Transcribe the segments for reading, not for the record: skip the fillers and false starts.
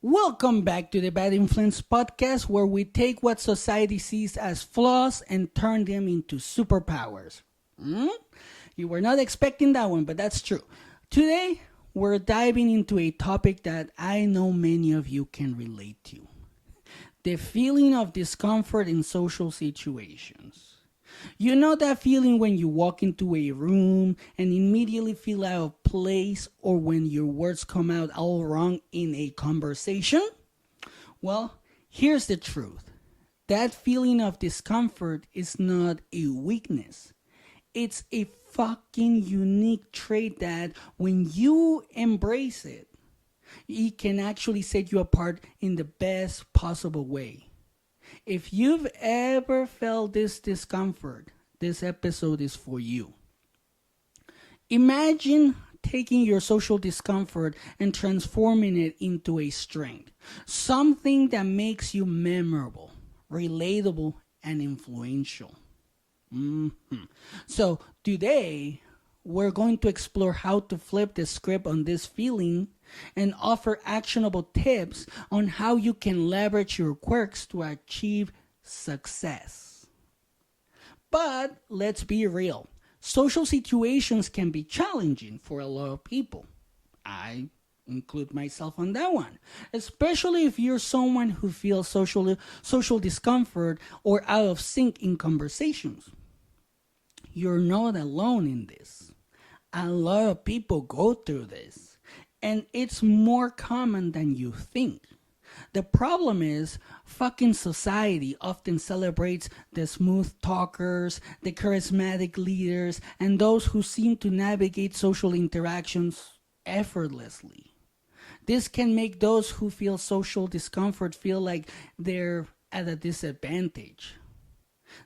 Welcome back to the Bad Influence podcast, where we take what society sees as flaws and turn them into superpowers. Hmm? You were not expecting that one, but that's true. Today, we're diving into a topic that I know many of you can relate to: the feeling of discomfort in social situations. You know that feeling when you walk into a room and immediately feel out of place, or when your words come out all wrong in a conversation? Well, here's the truth. That feeling of discomfort is not a weakness. It's a fucking unique trait that, when you embrace it, it can actually set you apart in the best possible way. If you've ever felt this discomfort, this episode is for you. Imagine taking your social discomfort and transforming it into a strength, something that makes you memorable, relatable, and influential. So today, we're going to explore how to flip the script on this feeling and offer actionable tips on how you can leverage your quirks to achieve success. But let's be real. Social situations can be challenging for a lot of people. I include myself on that one, especially if you're someone who feels social discomfort or out of sync in conversations. You're not alone in this. A lot of people go through this, and it's more common than you think. The problem is, fucking society often celebrates the smooth talkers, the charismatic leaders, and those who seem to navigate social interactions effortlessly. This can make those who feel social discomfort feel like they're at a disadvantage.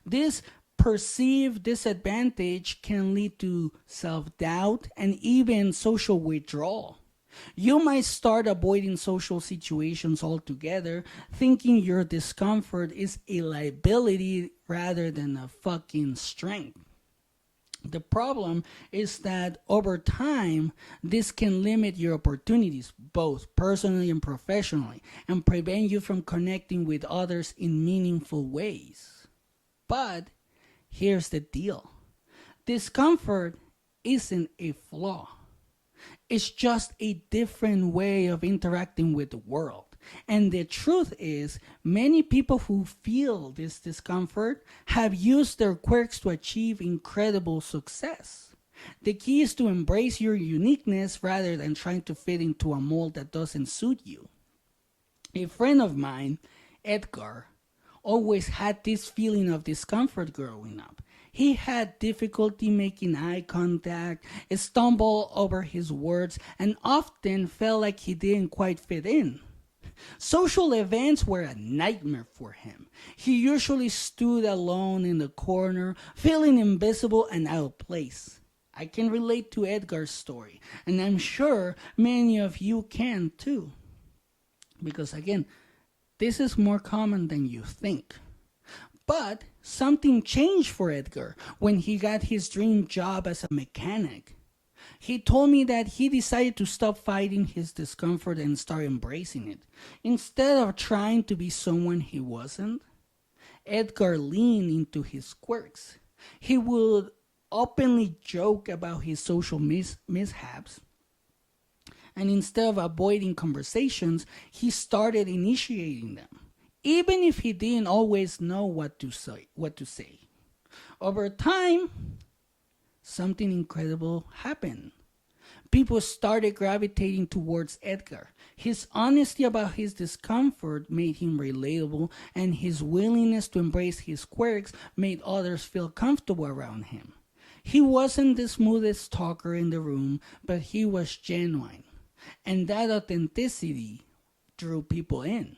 This perceived disadvantage can lead to self-doubt and even social withdrawal. You might start avoiding social situations altogether, thinking your discomfort is a liability rather than a fucking strength. The problem is that over time, this can limit your opportunities, both personally and professionally, and prevent you from connecting with others in meaningful ways. But here's the deal. Discomfort isn't a flaw. It's just a different way of interacting with the world. And the truth is, many people who feel this discomfort have used their quirks to achieve incredible success. The key is to embrace your uniqueness rather than trying to fit into a mold that doesn't suit you. A friend of mine, Edgar, always had this feeling of discomfort growing up. He had difficulty making eye contact, stumbled over his words, and often felt like he didn't quite fit in. Social events were a nightmare for him. He usually stood alone in the corner, feeling invisible and out of place. I can relate to Edgar's story, and I'm sure many of you can too. Because again, this is more common than you think. But something changed for Edgar when he got his dream job as a mechanic. He told me that he decided to stop fighting his discomfort and start embracing it. Instead of trying to be someone he wasn't, Edgar leaned into his quirks. He would openly joke about his social mishaps, and instead of avoiding conversations, he started initiating them, even if he didn't always know what to say. Over time, something incredible happened. People started gravitating towards Edgar. His honesty about his discomfort made him relatable, and his willingness to embrace his quirks made others feel comfortable around him. He wasn't the smoothest talker in the room, but he was genuine, and that authenticity drew people in.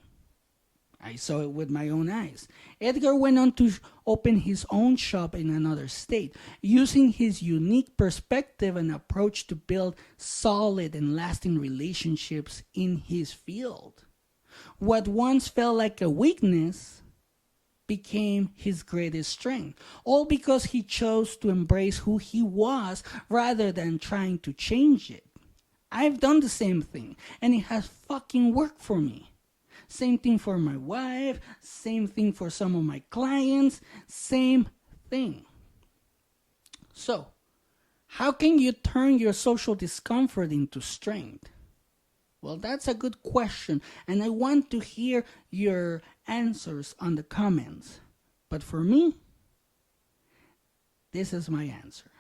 I saw it with my own eyes. Edgar went on to open his own shop in another state, using his unique perspective and approach to build solid and lasting relationships in his field. What once felt like a weakness became his greatest strength, all because he chose to embrace who he was rather than trying to change it. I've done the same thing, and it has fucking worked for me. Same thing for my wife, same thing for some of my clients, same thing. So, how can you turn your social discomfort into strength? Well, that's a good question, and I want to hear your answers on the comments. But for me, this is my answer.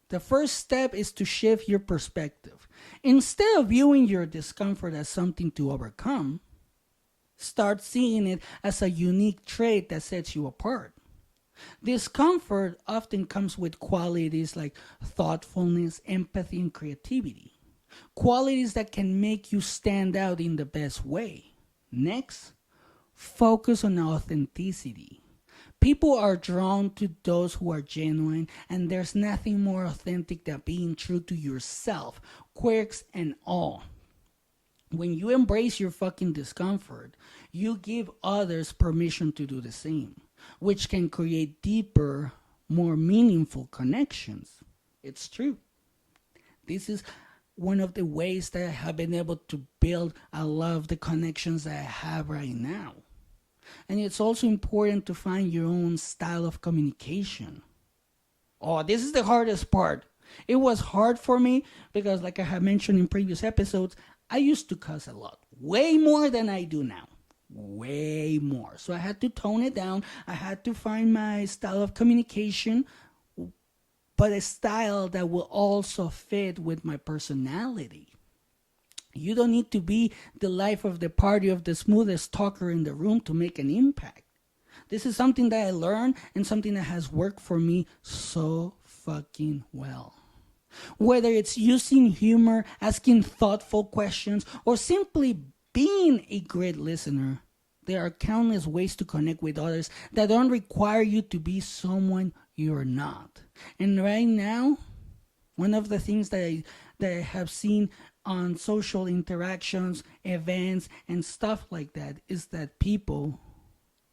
The first step is to shift your perspective. Instead of viewing your discomfort as something to overcome, start seeing it as a unique trait that sets you apart. Discomfort often comes with qualities like thoughtfulness, empathy, and creativity. Qualities that can make you stand out in the best way. Next, focus on authenticity. People are drawn to those who are genuine, and there's nothing more authentic than being true to yourself, quirks and all. When you embrace your fucking discomfort, you give others permission to do the same, which can create deeper, more meaningful connections. It's true. This is one of the ways that I have been able to build a lot of the connections that I have right now. And it's also important to find your own style of communication. Oh, this is the hardest part. It was hard for me because, like I have mentioned in previous episodes, I used to cuss a lot. Way more than I do now. Way more. So I had to tone it down. I had to find my style of communication, but a style that will also fit with my personality. You don't need to be the life of the party of the smoothest talker in the room to make an impact. This is something that I learned and something that has worked for me so fucking well. Whether it's using humor, asking thoughtful questions, or simply being a great listener, there are countless ways to connect with others that don't require you to be someone you're not. And right now, one of the things that I have seen on social interactions, events, and stuff like that is that people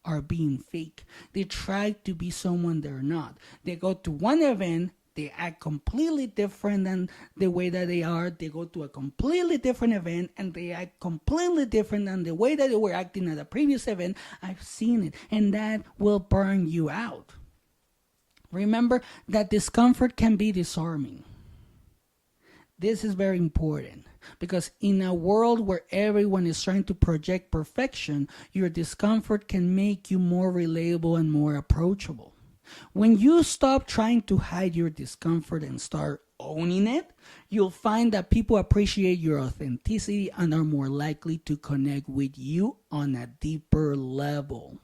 are being fake. They try to be someone they're not. They go to one event, they act completely different than the way that they are. They go to a completely different event and they act completely different than the way that they were acting at a previous event. I've seen it, and that will burn you out. Remember that discomfort can be disarming. This is very important because in a world where everyone is trying to project perfection, your discomfort can make you more relatable and more approachable. When you stop trying to hide your discomfort and start owning it, you'll find that people appreciate your authenticity and are more likely to connect with you on a deeper level,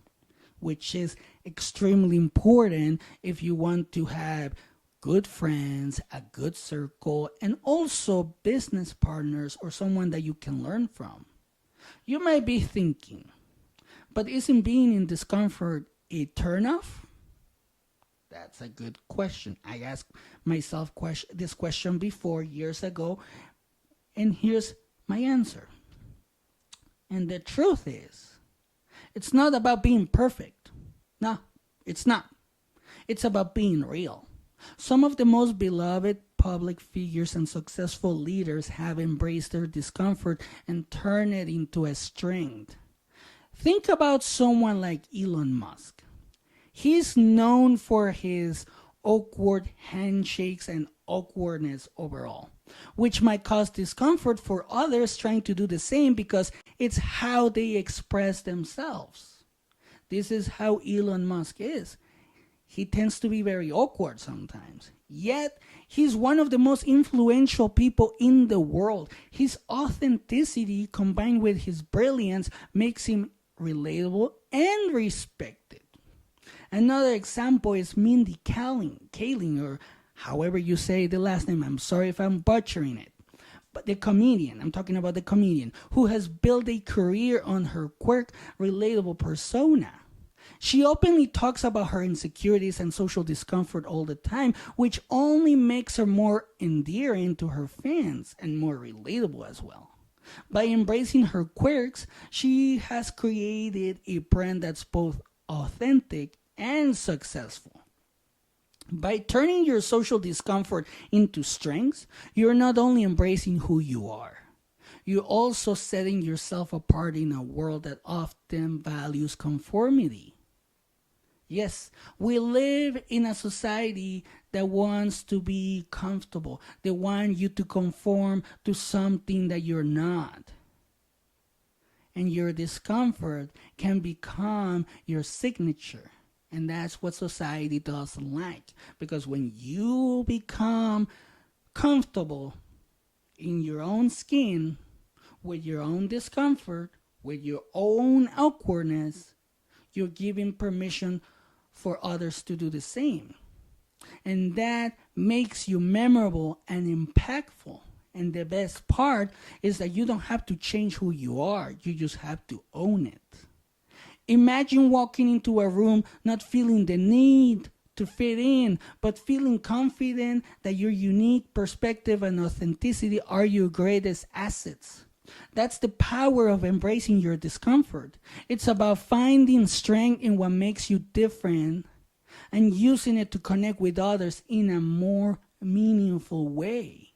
which is extremely important if you want to have good friends, a good circle, and also business partners or someone that you can learn from. You might be thinking, but isn't being in discomfort a turnoff? That's a good question. I asked myself this question before years ago, and here's my answer. And the truth is, it's not about being perfect. No, it's not. It's about being real. Some of the most beloved public figures and successful leaders have embraced their discomfort and turned it into a strength. Think about someone like Elon Musk. He's known for his awkward handshakes and awkwardness overall, which might cause discomfort for others trying to do the same because it's how they express themselves. This is how Elon Musk is. He tends to be very awkward sometimes. Yet, he's one of the most influential people in the world. His authenticity combined with his brilliance makes him relatable and respected. Another example is Mindy Kaling, or however you say the last name. I'm sorry if I'm butchering it. But the comedian, I'm talking about the comedian, who has built a career on her quirk, relatable persona. She openly talks about her insecurities and social discomfort all the time, which only makes her more endearing to her fans and more relatable as well. By embracing her quirks, she has created a brand that's both authentic and successful. By turning your social discomfort into strengths, you're not only embracing who you are, you're also setting yourself apart in a world that often values conformity. Yes, we live in a society that wants to be comfortable. They want you to conform to something that you're not. And your discomfort can become your signature. And that's what society doesn't like. Because when you become comfortable in your own skin, with your own discomfort, with your own awkwardness, you're giving permission for others to do the same. And that makes you memorable and impactful. And the best part is that you don't have to change who you are, you just have to own it. Imagine walking into a room not feeling the need to fit in, but feeling confident that your unique perspective and authenticity are your greatest assets. That's the power of embracing your discomfort. It's about finding strength in what makes you different and using it to connect with others in a more meaningful way.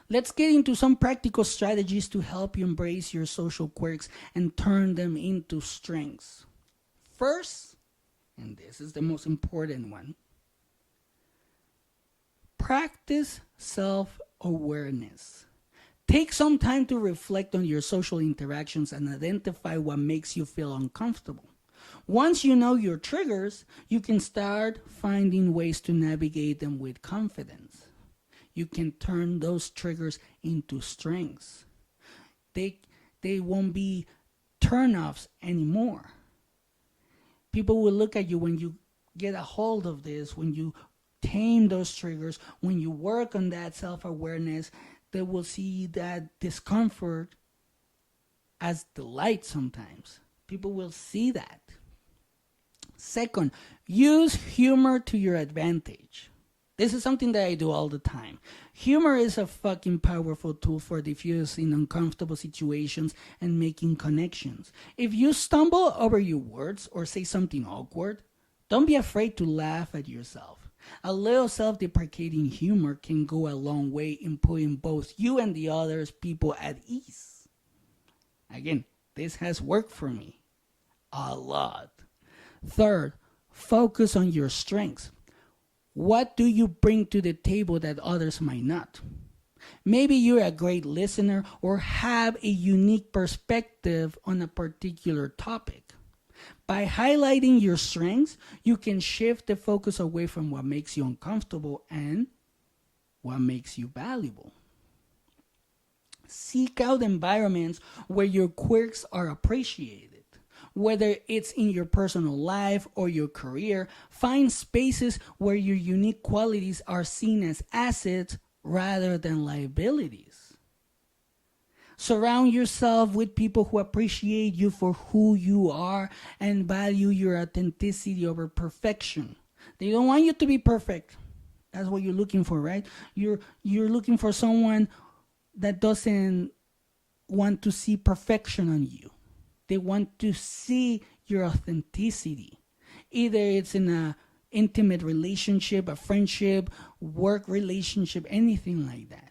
Let's get into some practical strategies to help you embrace your social quirks and turn them into strengths. First, and this is the most important one, practice self-awareness. Take some time to reflect on your social interactions and identify what makes you feel uncomfortable. Once you know your triggers, you can start finding ways to navigate them with confidence. You can turn those triggers into strengths. They won't be turnoffs anymore. People will look at you when you get a hold of this, when you tame those triggers, when you work on that self-awareness, they will see that discomfort as delight sometimes. People will see that. Second, use humor to your advantage. This is something that I do all the time. Humor is a fucking powerful tool for diffusing uncomfortable situations and making connections. If you stumble over your words or say something awkward, don't be afraid to laugh at yourself. A little self-deprecating humor can go a long way in putting both you and the other people at ease. Again, this has worked for me a lot. Third, focus on your strengths. What do you bring to the table that others might not? Maybe you're a great listener or have a unique perspective on a particular topic. By highlighting your strengths, you can shift the focus away from what makes you uncomfortable and what makes you valuable. Seek out environments where your quirks are appreciated. Whether it's in your personal life or your career, find spaces where your unique qualities are seen as assets rather than liabilities. Surround yourself with people who appreciate you for who you are and value your authenticity over perfection. They don't want you to be perfect. That's what you're looking for, right? You're looking for someone that doesn't want to see perfection on you. They want to see your authenticity. Either it's in an intimate relationship, a friendship, work relationship, anything like that.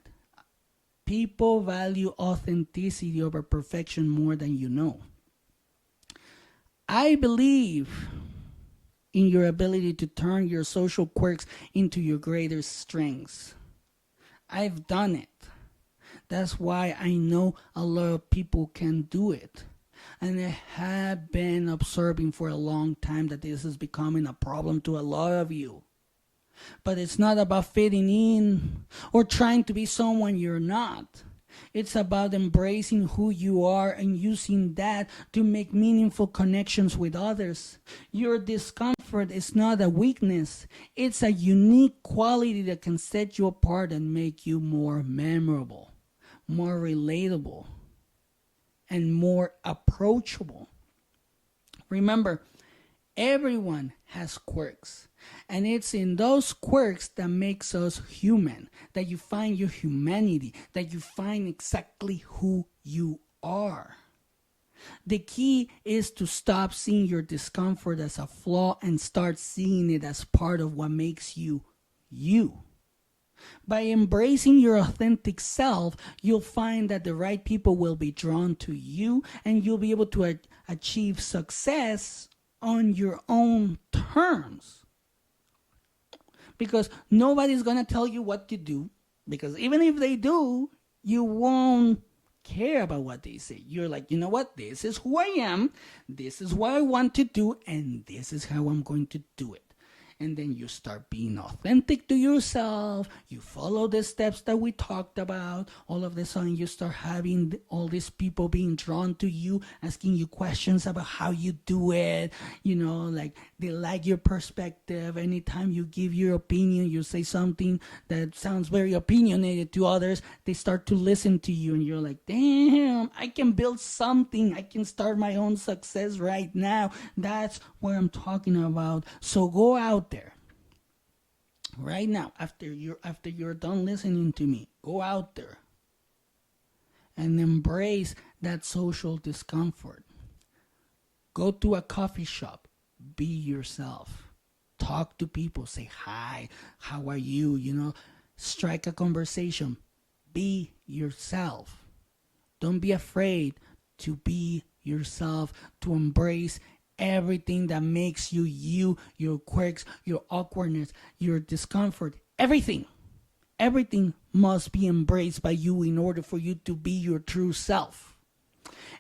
People value authenticity over perfection more than you know. I believe in your ability to turn your social quirks into your greatest strengths. I've done it. That's why I know a lot of people can do it. And I have been observing for a long time that this is becoming a problem to a lot of you. But it's not about fitting in or trying to be someone you're not. It's about embracing who you are and using that to make meaningful connections with others. Your discomfort is not a weakness. It's a unique quality that can set you apart and make you more memorable, more relatable, and more approachable. Remember, everyone has quirks, and it's in those quirks that makes us human, that you find your humanity, that you find exactly who you are. The key is to stop seeing your discomfort as a flaw and start seeing it as part of what makes you you. By embracing your authentic self, you'll find that the right people will be drawn to you and you'll be able to achieve success on your own terms. Because nobody's going to tell you what to do. Because even if they do, you won't care about what they say. You're like, you know what? This is who I am. This is what I want to do. And this is how I'm going to do it. And then you start being authentic to yourself. You follow the steps that we talked about. All of a sudden, you start having all these people being drawn to you, asking you questions about how you do it. You know, like they like your perspective. Anytime you give your opinion, you say something that sounds very opinionated to others, they start to listen to you. And you're like, damn, I can build something. I can start my own success right now. That's what I'm talking about. So go out there right now, after you're done listening to me, go out there and embrace that social discomfort. Go to a coffee shop, be yourself, talk to people, say hi, how are you, strike a conversation, be yourself. Don't be afraid to be yourself, to embrace everything that makes you you, your quirks, your awkwardness, your discomfort, everything. Everything must be embraced by you in order for you to be your true self.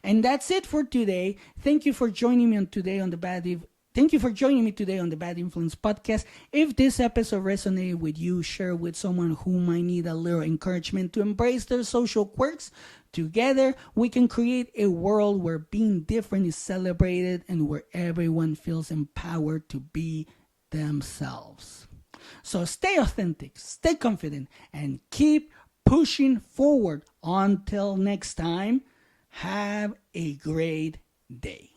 And that's it for today. Thank you for joining me today on the Bad Influence podcast. If this episode resonated with you, share it with someone who might need a little encouragement to embrace their social quirks. Together, we can create a world where being different is celebrated and where everyone feels empowered to be themselves. So stay authentic, stay confident, and keep pushing forward. Until next time, have a great day.